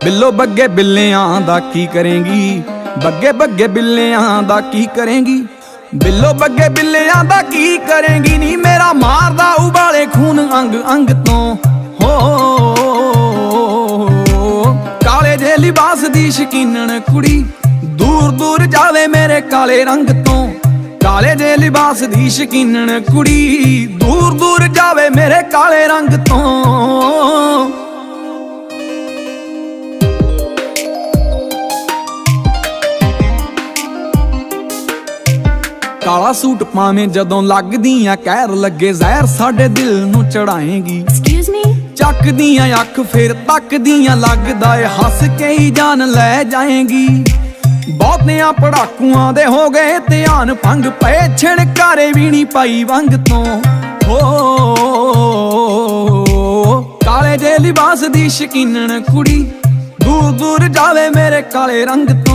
ਬਿੱਲੋ ਬੱਗੇ ਬਿੱਲਿਆਂ ਦਾ ਕੀ ਕਰੇਂਗੀ, ਬੱਗੇ ਬੱਗੇ ਬਿੱਲਿਆਂ ਦਾ ਕੀ ਕਰੇਂਗੀ, ਬਿੱਲੋ ਬੱਗੇ ਬਿੱਲਿਆਂ ਦਾ ਕੀ ਕਰੇਂਗੀ ਨੀ ਮੇਰਾ ਮਾਰਦਾ ਉਬਾਲੇ ਖੂਨ ਅੰਗ ਅੰਗ ਤੋਂ। ਹੋ ਕਾਲੇ ਜੇ ਲਿਬਾਸ ਦੀ ਸ਼ਕੀਨਣ ਕੁੜੀ ਦੂਰ ਦੂਰ ਜਾਵੇ ਮੇਰੇ ਕਾਲੇ ਰੰਗ ਤੋਂ। ਕਾਲੇ ਜੇ ਲਿਬਾਸ ਦੀ ਸ਼ਕੀਨਣ ਕੁੜੀ ਦੂਰ ਦੂਰ ਜਾਵੇ ਮੇਰੇ ਕਾਲੇ ਰੰਗ ਤੋਂ। ਕਾਲਾ ਸੂਟ ਪਾਵੇਂ ਜਦੋਂ ਲੱਗਦੀਆਂ ਕਹਿਰ ਲੱਗੇ ਜ਼ਹਿਰ ਸਾਡੇ ਦਿਲ ਨੂੰ ਚੜਾਏਂਗੀ। Excuse me? ਚੱਕਦੀਆਂ ਅੱਖ ਫਿਰ ਤੱਕਦੀਆਂ ਲੱਗਦਾ ਏ ਹੱਸ ਕੇ ਹੀ ਜਾਨ ਲੈ ਜਾਏਂਗੀ। ਬਹੁਤਿਆਂ ਪੜਾਕੂਆਂ ਦੇ ਹੋ ਗਏ ਧਿਆਨ ਭੰਗ ਪਏ ਛਿਣਕਾਰੇ ਵੀ ਨੀ ਪਾਈ ਵੰਗ ਤੋਂ। ਹੋ ਕਾਲੇ ਜੇ ਲਿਬਾਸ ਦੀ ਸ਼ਕੀਨਣ ਕੁੜੀ ਦੂਰ ਦੂਰ ਜਾਵੇ ਮੇਰੇ ਕਾਲੇ ਰੰਗ ਤੋਂ।